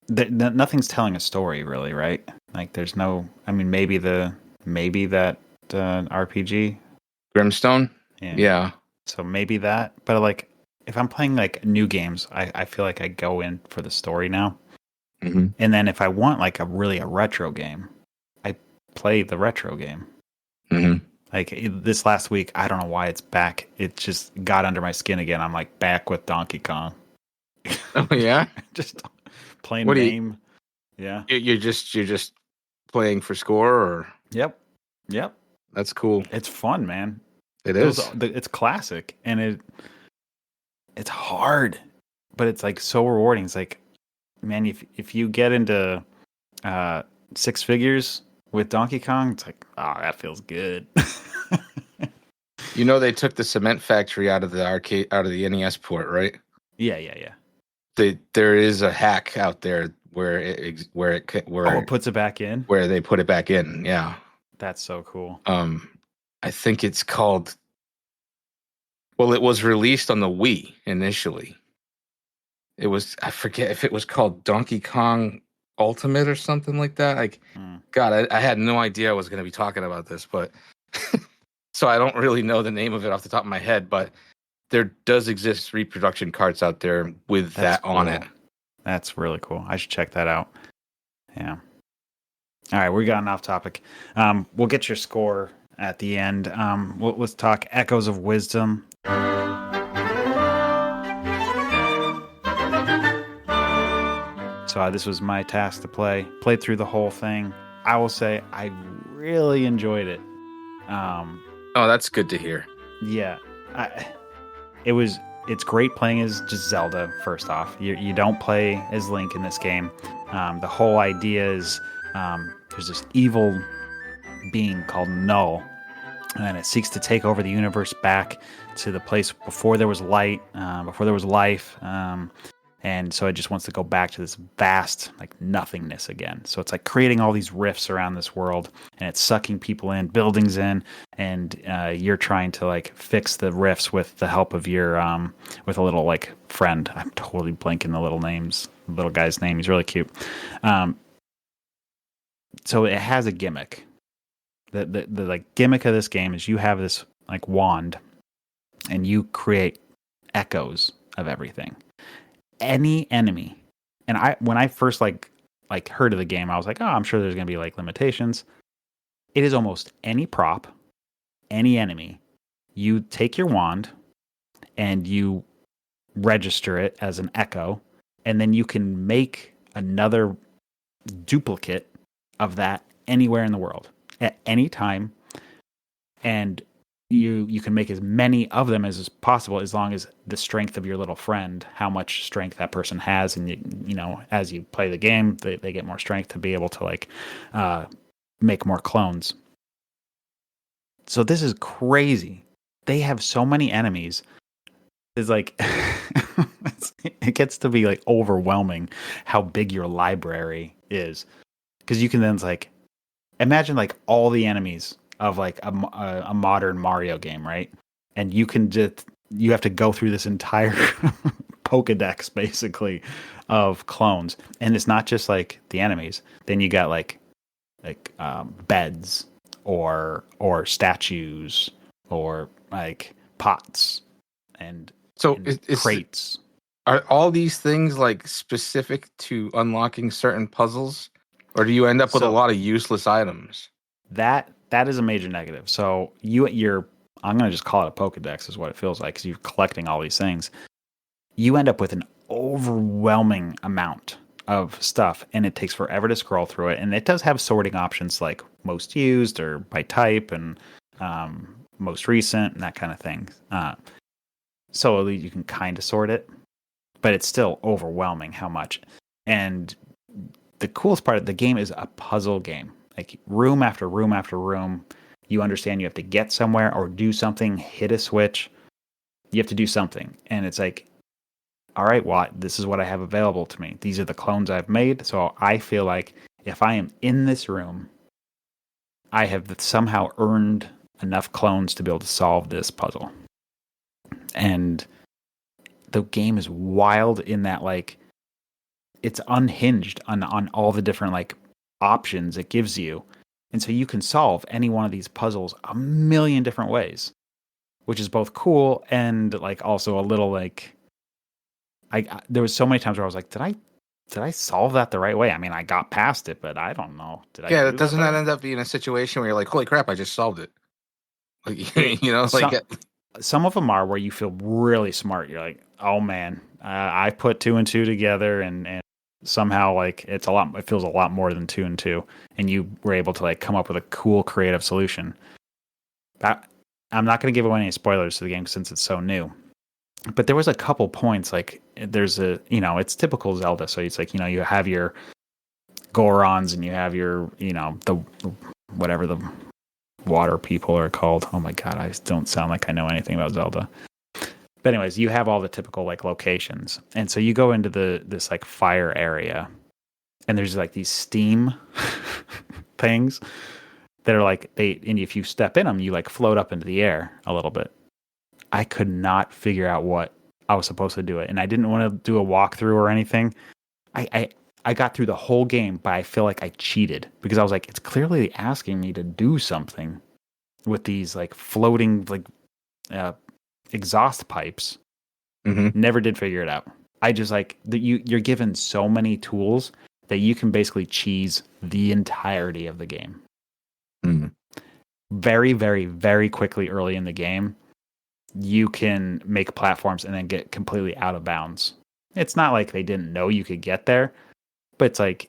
Nothing's telling a story really, right? Like there's no. I mean, maybe that RPG, Grimstone. Yeah. So maybe that, but like if I'm playing like new games, I feel like I go in for the story now. Mm-hmm. And then if I want like a retro game, I play the retro game. Mm-hmm. Like this last week, I don't know why it's back. It just got under my skin again. I'm like back with Donkey Kong. Oh yeah, just playing the game. Yeah, you're just playing for score, or Yep. That's cool. It's fun, man. It is. It's classic, and it's hard, but it's like so rewarding. It's like, man, if you get into six figures with Donkey Kong, it's like, oh, that feels good. You know, they took the cement factory out of the NES port, right? Yeah. There is a hack out there where it puts it back in. Where they put it back in, yeah. That's so cool. I think it's called. Well, it was released on the Wii initially, It was, I forget if it was called Donkey Kong Ultimate or something like that. Like, God, I had no idea I was going to be talking about this, but so I don't really know the name of it off the top of my head, but there does exist reproduction carts out there with that on it. That's really cool. I should check that out. Yeah. All right, we gotten off topic. We'll get your score at the end. Let's talk Echoes of Wisdom. So this was my task to play. Played through the whole thing. I will say I really enjoyed it. Oh, that's good to hear. Yeah, it's great playing as just Zelda. First off, you don't play as Link in this game. The whole idea is there's this evil being called Null, and it seeks to take over the universe back to the place before there was light, before there was life. And so it just wants to go back to this vast, like, nothingness again. So it's like creating all these rifts around this world, and it's sucking people in, buildings in, and you're trying to, like, fix the rifts with the help of your, with a little, like, friend. I'm totally blanking the little guy's name. He's really cute. So it has a gimmick. The like gimmick of this game is you have this, like, wand, and you create echoes of everything. Any enemy, and when I first like heard of the game, I was like, oh, I'm sure there's gonna be, like, limitations. It is almost any prop, any enemy. You take your wand and you register it as an echo, and then you can make another duplicate of that anywhere in the world at any time, and you can make as many of them as is possible, as long as the strength of your little friend, how much strength that person has, and you know, as you play the game, they get more strength to be able to, like, make more clones. So this is crazy. They have so many enemies. It's like it gets to be, like, overwhelming how big your library is, because you can then, like, imagine, like, all the enemies of, like, a modern Mario game, right? And you have to go through this entire Pokedex, basically, of clones, and it's not just, like, the enemies. Then you got like beds or statues or, like, pots and crates. Are all these things, like, specific to unlocking certain puzzles, or do you end up with a lot of useless items? That is a major negative. So I'm going to just call it a Pokedex, is what it feels like, because you're collecting all these things. You end up with an overwhelming amount of stuff, and it takes forever to scroll through it. And it does have sorting options, like most used or by type, and most recent, and that kind of thing. So at least you can kind of sort it, but it's still overwhelming how much. And the coolest part of the game is a puzzle game. Like, room after room after room, you understand you have to get somewhere or do something, hit a switch. You have to do something. And it's like, all right, well, this is what I have available to me. These are the clones I've made. So I feel like if I am in this room, I have somehow earned enough clones to be able to solve this puzzle. And the game is wild in that, like, it's unhinged on all the different, like, options it gives you. And so you can solve any one of these puzzles a million different ways, which is both cool and, like, also a little, like, there was so many times where I was like, did I solve that the right way? I mean, I got past it, but I don't know. Doesn't that end up being a situation where you're like, holy crap, I just solved it? Like, you know, some of them are where you feel really smart. You're like, oh man, I put 2 and 2 together, and somehow, like, it feels a lot more than 2 and 2, and you were able to, like, come up with a cool creative solution. I'm not going to give away any spoilers to the game since it's so new, but there was a couple points, like, there's it's typical Zelda. So it's like, you have your Gorons, and you have your, the whatever the water people are called. Oh my god, I don't sound like I know anything about Zelda. But anyways, you have all the typical, like, locations. And so you go into this, like, fire area, and there's, like, these steam things that are, like, and if you step in them, you, like, float up into the air a little bit. I could not figure out what I was supposed to do it, and I didn't want to do a walkthrough or anything. I got through the whole game, but I feel like I cheated because I was like, it's clearly asking me to do something with these like floating like exhaust pipes. Mm-hmm. Never did figure it out. I just like that you're given so many tools that you can basically cheese the entirety of the game. Mm-hmm. Very, very, very quickly early in the game, you can make platforms and then get completely out of bounds. It's not like they didn't know you could get there, but it's like,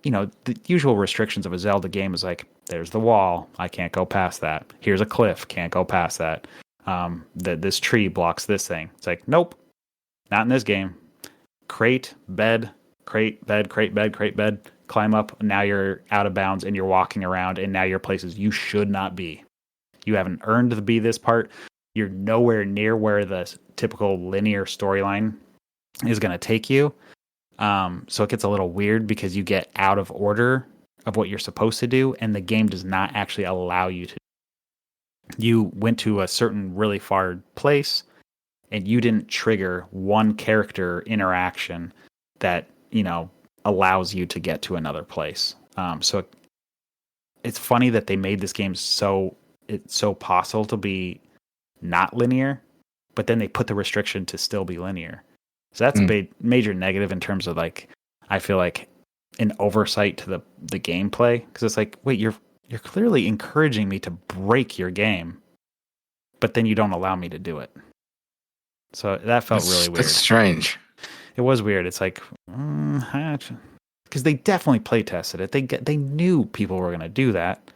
the usual restrictions of a Zelda game is like, there's the wall, I can't go past that. Here's a cliff, can't go past that. This tree blocks this thing. It's like, nope, not in this game. Crate, bed, crate, bed, crate, bed, crate, bed. Climb up. Now you're out of bounds and you're walking around, and now you're places you should not be. You haven't earned to be this part. You're nowhere near where the typical linear storyline is going to take you. So it gets a little weird because you get out of order of what you're supposed to do, and the game does not actually allow you to. You went to a certain really far place, and you didn't trigger one character interaction that, allows you to get to another place. So it's funny that they made this game it's so possible to be not linear, but then they put the restriction to still be linear. So that's a major negative in terms of like, I feel like an oversight to the gameplay, because it's like, wait, you're clearly encouraging me to break your game, but then you don't allow me to do it. So that felt really weird. That's strange. It was weird. It's like, because they definitely play tested it. They knew people were going to do that.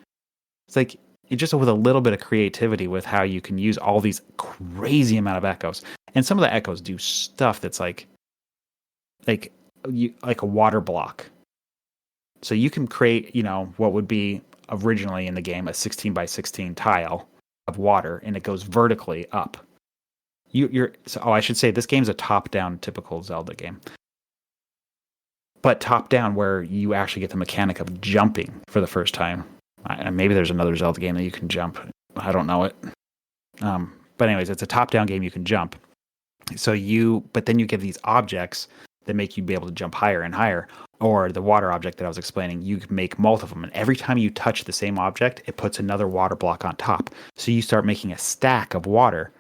It's like, just with a little bit of creativity with how you can use all these crazy amount of echoes, and some of the echoes do stuff that's like a water block. So you can create, what would be originally in the game a 16 by 16 tile of water, and it goes vertically up. I should say this game's a top-down typical Zelda game. But top-down where you actually get the mechanic of jumping for the first time. Maybe there's another Zelda game that you can jump. I don't know it. But anyways, it's a top-down game you can jump. But then you get these objects that make you be able to jump higher and higher. Or the water object that I was explaining, you can make multiple of them. And every time you touch the same object, it puts another water block on top. So you start making a stack of water.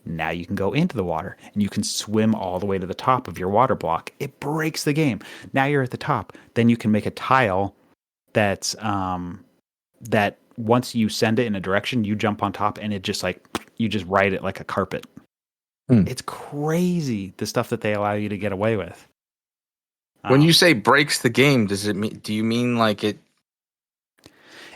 Now you can go into the water and you can swim all the way to the top of your water block. It breaks the game. Now you're at the top. Then you can make a tile that's that once you send it in a direction, you jump on top and it just like, you just ride it like a carpet. It's crazy the stuff that they allow you to get away with. When you say breaks the game, do you mean like it?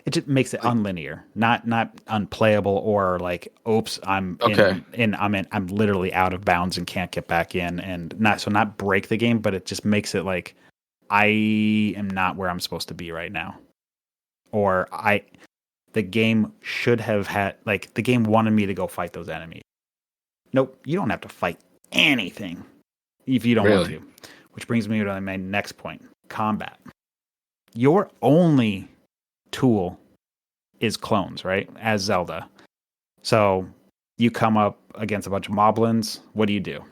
It just makes it unlinear, not unplayable, or like, oops, I'm literally out of bounds and can't get back in, and not break the game, but it just makes it like I am not where I'm supposed to be right now, or the game should have had, like, the game wanted me to go fight those enemies. Nope, you don't have to fight anything if you don't want to. Which brings me to my next point: combat. Your only tool is clones, right? As Zelda. So you come up against a bunch of moblins. What do?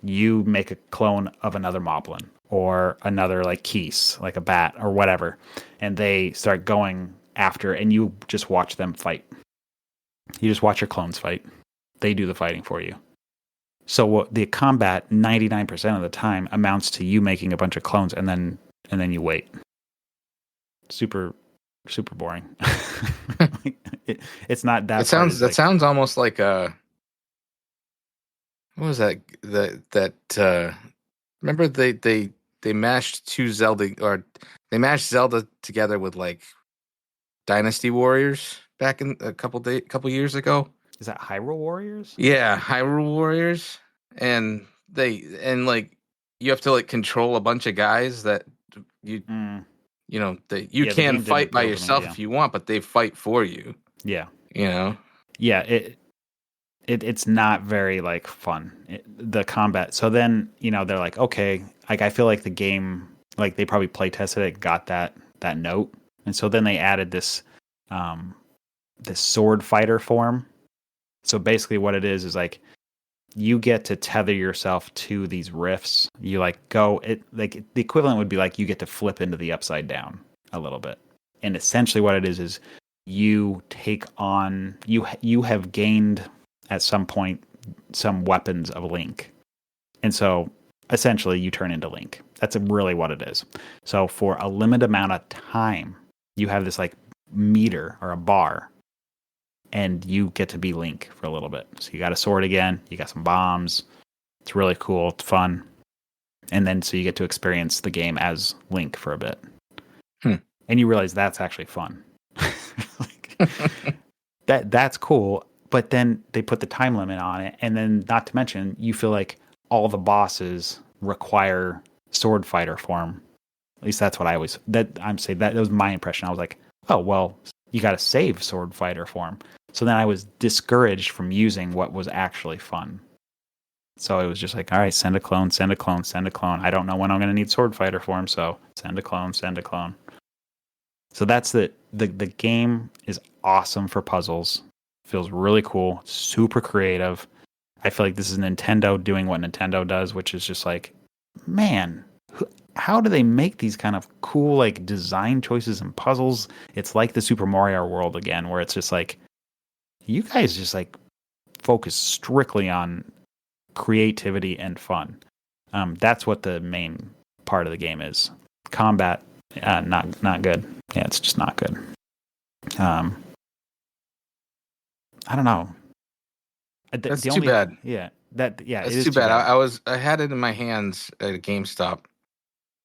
You make a clone of another moblin or another like Keese, like a bat or whatever. And they start going after, and you just watch them fight. You just watch your clones fight. They do the fighting for you. So the combat 99% of the time amounts to you making a bunch of clones and then you wait. Super boring. It's not that. That sounds almost like a. What was that? Remember they mashed they mashed Zelda together with like Dynasty Warriors back in a couple years ago. Is that Hyrule Warriors? Yeah, Hyrule Warriors, and like you have to like control a bunch of guys that you can fight by yourself if you want, but they fight for you. Yeah, Yeah, it's not very like fun, the combat. So then they're like, okay, like I feel like the game, like they probably play tested it, got that note, and so then they added this sword fighter form. So basically what it is like you get to tether yourself to these rifts. You like go it like the equivalent would be like you get to flip into the upside down a little bit. And essentially what it is you take on you have gained at some point some weapons of Link. And so essentially you turn into Link. That's really what it is. So for a limited amount of time, you have this like meter or a bar, and you get to be Link for a little bit. So you got a sword again, you got some bombs. It's really cool, it's fun. And then so you get to experience the game as Link for a bit. And you realize that's actually fun. Like, that's cool. But then they put the time limit on it, and then not to mention, you feel like all the bosses require sword fighter form. At least that's what I'm saying. That was my impression. I was like, oh well, you got to save sword fighter form. So then I was discouraged from using what was actually fun. So it was just like, all right, send a clone, send a clone, send a clone. I don't know when I'm going to need sword fighter form, so send a clone, send a clone. So that's the game is awesome for puzzles. Feels really cool, super creative. I feel like this is Nintendo doing what Nintendo does, which is just like, man, how do they make these kind of cool like design choices and puzzles? It's like the Super Mario world again, where it's just like, you guys just like focus strictly on creativity and fun. That's what the main part of the game is. Combat, not good. Yeah, it's just not good. I don't know. That's too bad. Yeah, that's it is too bad. I had it in my hands at a GameStop,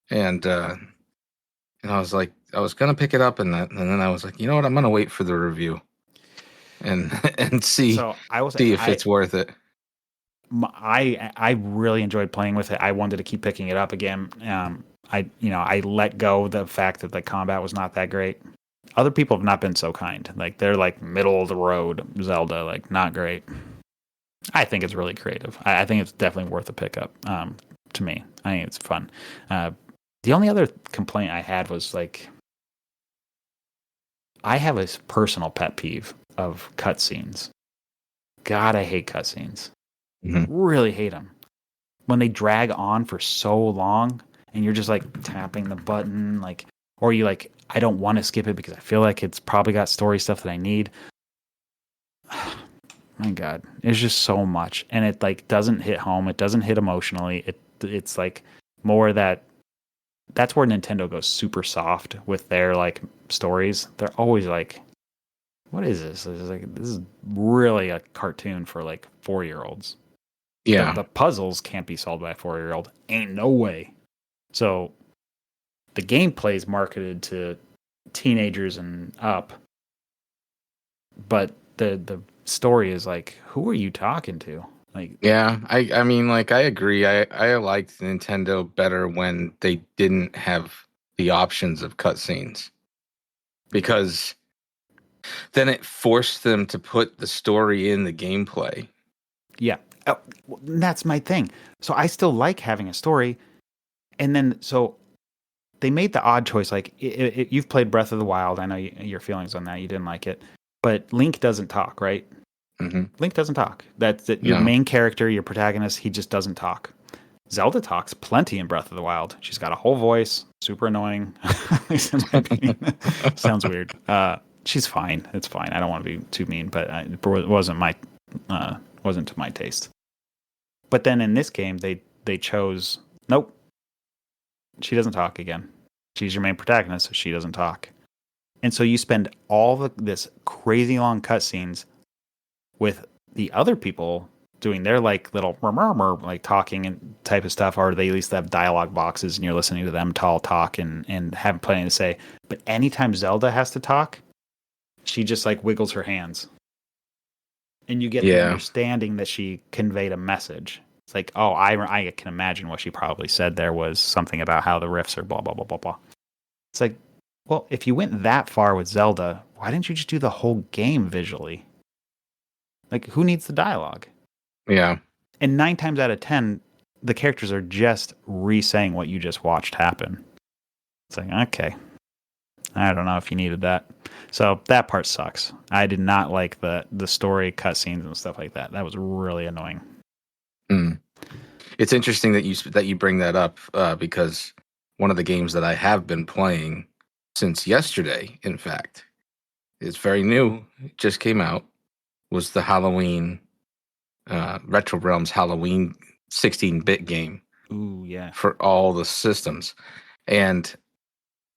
and I was like, I was gonna pick it up, and then I was like, you know what? I'm gonna wait for the review, and see if it's worth it. I really enjoyed playing with it. I wanted to keep picking it up again. I let go the fact that the combat was not that great. Other people have not been so kind. Like they're like middle of the road Zelda, like not great. I think it's really creative. I think it's definitely worth a pickup. To me, I think it's fun. The only other complaint I had was like, I have a personal pet peeve of cutscenes. God, I hate cutscenes. Really hate them. When they drag on for so long and you're just like tapping the button, like, or you like, I don't want to skip it because I feel like it's probably got story stuff that I need. My God, it's just so much, and it like doesn't hit home. It doesn't hit emotionally. It's like more that's where Nintendo goes super soft with their like stories. They're always like, what is this? This is really a cartoon for like 4-year-olds. Yeah, the puzzles can't be solved by a 4-year-old. Ain't no way. So the gameplay is marketed to teenagers and up, but the story is like, who are you talking to? Like, yeah, I mean, like, I agree. I liked Nintendo better when they didn't have the options of cutscenes, because then it forced them to put the story in the gameplay. Yeah, that's my thing. So I still like having a story, and then so they made the odd choice. Like, you've played Breath of the Wild. I know your feelings on that. You didn't like it, but Link doesn't talk, right? Mm-hmm. Link doesn't talk. That's it. Your main character, your protagonist, he just doesn't talk. Zelda talks plenty in Breath of the Wild. She's got a whole voice, super annoying. At least in my opinion. Sounds weird. She's fine. It's fine. I don't want to be too mean, but it wasn't to my taste. But then in this game, they chose, nope, she doesn't talk again. She's your main protagonist, so she doesn't talk. And so you spend all this crazy long cutscenes with the other people doing their like little like talking and type of stuff, or they at least have dialogue boxes and you're listening to them talk and have plenty to say. But anytime Zelda has to talk, she just like wiggles her hands. And you get the understanding that she conveyed a message. It's like, oh, I can imagine what she probably said there was something about how the riffs are blah, blah, blah, blah, blah. It's like, well, if you went that far with Zelda, why didn't you just do the whole game visually? Like, who needs the dialogue? Yeah. And 9 times out of 10, the characters are just re-saying what you just watched happen. It's like, okay, I don't know if you needed that. So that part sucks. I did not like the story cutscenes and stuff like that. That was really annoying. Mm. It's interesting that you bring that up because one of the games that I have been playing since yesterday, in fact, it's very new. It just came out. Was the Halloween Retro Realms Halloween 16-bit game Ooh, yeah. for all the systems, and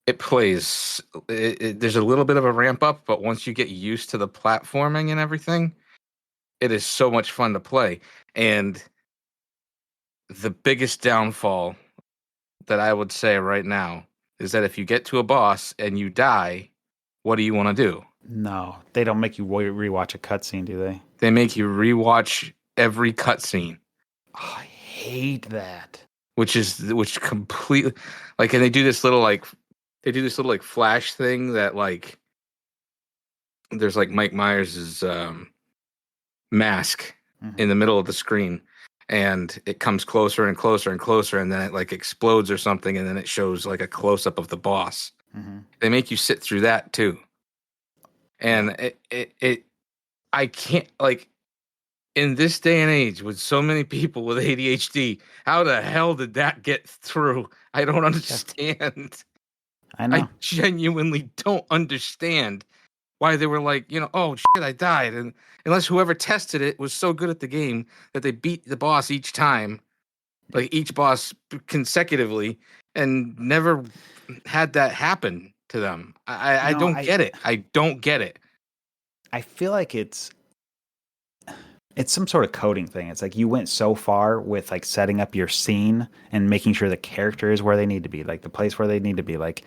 it plays. There's a little bit of a ramp up, but once you get used to the platforming and everything, it is so much fun to play. And the biggest downfall that I would say right now is that if you get to a boss and you die, what do you want to do? No, they don't make you rewatch a cutscene, do they? They make you rewatch every cutscene, Oh, I hate that. which completely like, and they do this little like flash thing that like there's like Mike Myers's mask in the middle of the screen, and it comes closer and closer and closer, and then it like explodes or something, and then it shows like a close up of the boss. Mm-hmm. They make you sit through that too, and it I can't, like, in this day and age with so many people with ADHD, how the hell did that get through? I don't understand. I know. I genuinely don't understand why they were like, oh shit, I died. And unless whoever tested it was so good at the game that they beat the boss each time, like each boss consecutively, and never had that happen to them. I don't get it. I don't get it. I feel like it's some sort of coding thing. It's like you went so far with like setting up your scene and making sure the character is where they need to be, like the place where they need to be, like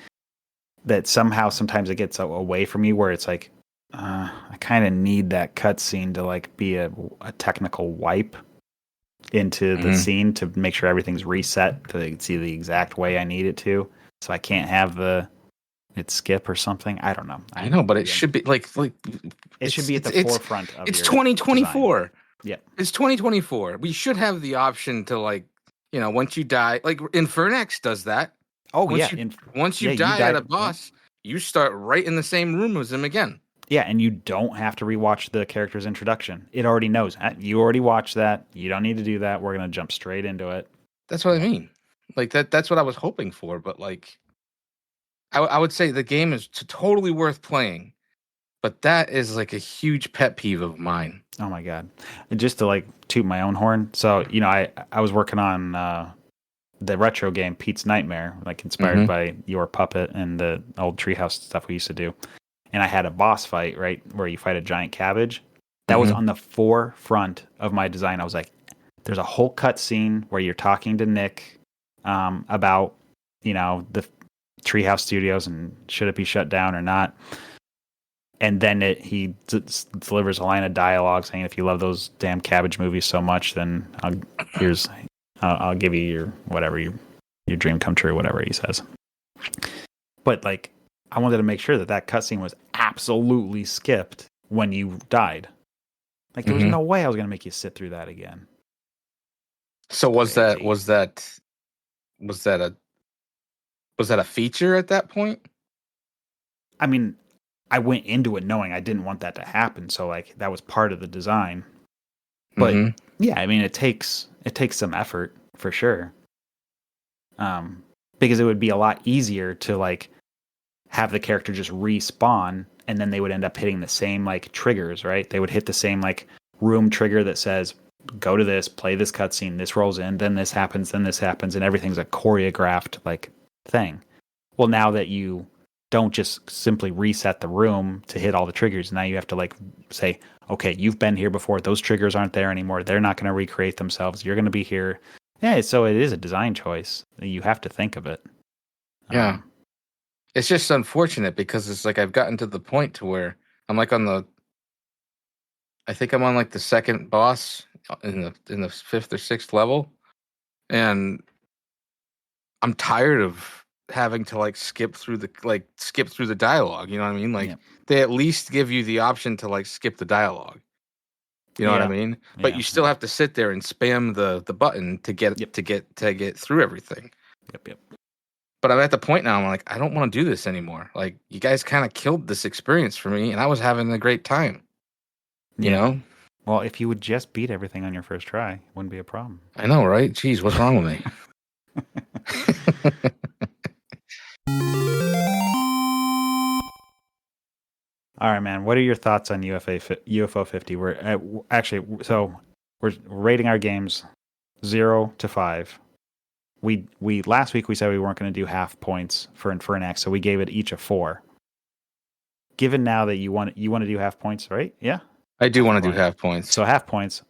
that somehow sometimes it gets away from you where it's like, I kind of need that cutscene to like be a technical wipe into the scene to make sure everything's reset to see the exact way I need it to. So I can't have it skip or something. I don't know. I know, but it should be like it should be at the forefront of it's your 2024. design. Yeah. It's 2024. We should have the option to, like, once you die, like Infernex does that. Oh, Once you die at a boss, you start right in the same room as him again. Yeah, and you don't have to rewatch the character's introduction. It already knows. You already watched that. You don't need to do that. We're going to jump straight into it. That's what I mean. Like, that's what I was hoping for, but, like, I would say the game is totally worth playing, but that is, like, a huge pet peeve of mine. Oh, my God. And just to, like, toot my own horn. So, I was working on the retro game Pete's Nightmare, like, inspired by Your Puppet and the old Treehouse stuff we used to do. And I had a boss fight, right, where you fight a giant cabbage. That was on the forefront of my design. I was like, there's a whole cutscene where you're talking to Nick about, the Treehouse Studios and should it be shut down or not. And then he delivers a line of dialogue saying, if you love those damn cabbage movies so much, then I'll give you your whatever, your dream come true, whatever he says. But, like, I wanted to make sure that cutscene was absolutely skipped when you died. Like, there was no way I was going to make you sit through that again. So was that a feature at that point? I mean, I went into it knowing I didn't want that to happen, so like that was part of the design. But yeah, I mean, it takes some effort for sure. Because it would be a lot easier to like have the character just respawn, and then they would end up hitting the same like triggers, right? They would hit the same like room trigger that says, go to this, play this cutscene, this rolls in, then this happens, and everything's a choreographed like thing. Well, now that you don't just simply reset the room to hit all the triggers, now you have to like say, okay, you've been here before, those triggers aren't there anymore, they're not going to recreate themselves, you're going to be here. Yeah, so it is a design choice. You have to think of it. Yeah. It's just unfortunate because it's like I've gotten to the point to where I'm like I think I'm on like the second boss in the fifth or sixth level, and I'm tired of having to like skip through the dialogue. You know what I mean? Like they at least give you the option to like skip the dialogue. You know what I mean? But you still have to sit there and spam the button to get through everything. Yep. But I'm at the point now, I'm like, I don't want to do this anymore. Like, you guys kind of killed this experience for me, and I was having a great time. You know? Well, if you would just beat everything on your first try, it wouldn't be a problem. I know, right? Jeez, what's wrong with me? All right, man. What are your thoughts on UFO 50? We're rating our games 0 to 5. We last week we said we weren't going to do half points for an X, so we gave it each a 4. Given now that you want to do half points, right? Yeah. I do want to do half points. So half points,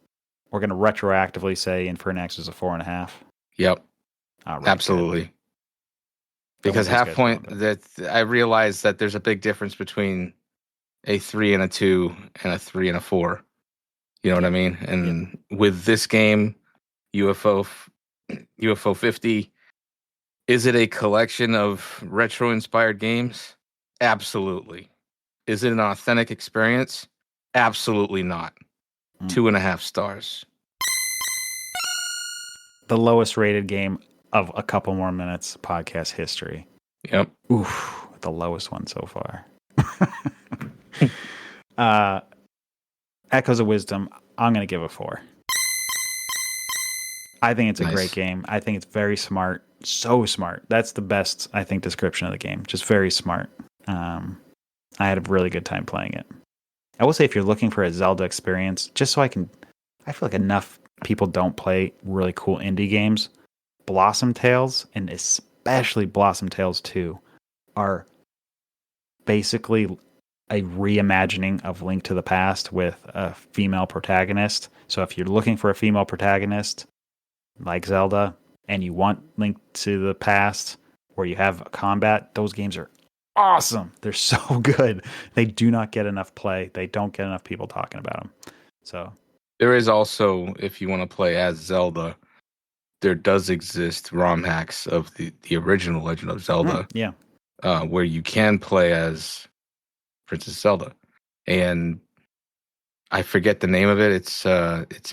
we're going to retroactively say Inferno X is a 4.5. Yep. All right, absolutely. Good. Because half point, that I realize that there's a big difference between a 3 and a 2 and a 3 and a 4. You know what I mean? And with this game, UFO 50, is it a collection of retro-inspired games? Absolutely. Is it an authentic experience? Absolutely not. 2.5 stars. The lowest rated game of a couple more minutes podcast history. Yep. Oof, the lowest one so far. Echoes of Wisdom, I'm going to give a 4. I think it's a great game. I think it's very smart. So smart. That's the best, I think, description of the game. Just very smart. I had a really good time playing it. I will say, if you're looking for a Zelda experience, just so I feel like enough people don't play really cool indie games. Blossom Tales, and especially Blossom Tales 2, are basically a reimagining of Link to the Past with a female protagonist. So if you're looking for a female protagonist like Zelda and you want Link to the Past where you have combat, those games are awesome. They're so good. They do not get enough play. They don't get enough people talking about them. So there is also, if you want to play as Zelda, there does exist ROM hacks of the original Legend of Zelda. Where you can play as Princess Zelda. And I forget the name of it. It's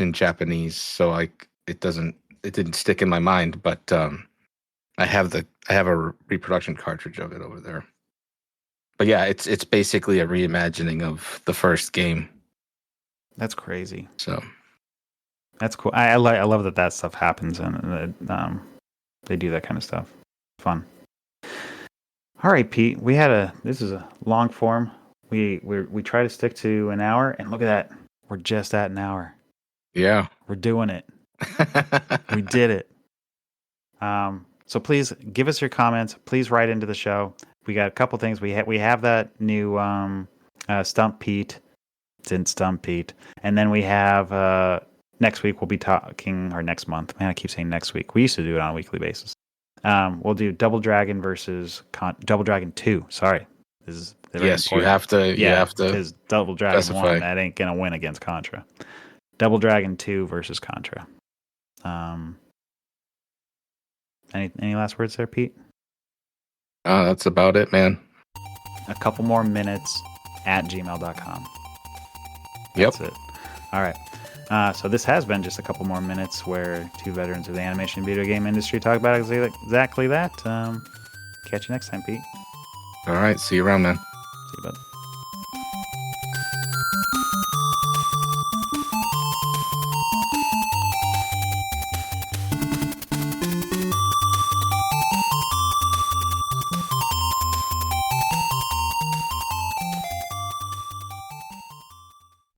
in Japanese, so it didn't stick in my mind, but I have a reproduction cartridge of it over there. But yeah, it's basically a reimagining of the first game. That's crazy. So that's cool. I love that stuff happens, and they do that kind of stuff. Fun. All right, Pete. This is a long form. We try to stick to an hour, and look at that. We're just at an hour. Yeah, we're doing it. We did it. So please give us your comments. Please write into the show. We got a couple things. We have that new Stump Pete. It's in Stump Pete, and then we have next week we'll be talking, or next month. Man, I keep saying next week. We used to do it on a weekly basis. We'll do Double Dragon versus Double Dragon 2. Sorry, this is yes. Important. You have to because Double Dragon specify. 1 that ain't gonna win against Contra. Double Dragon 2 versus Contra. Any last words there, Pete? That's about it, man. A couple more minutes at gmail.com. Yep. That's it. All right. So this has been just a couple more minutes where two veterans of the animation video game industry talk about exactly that. Catch you next time, Pete. All right. See you around, man. See you, bud.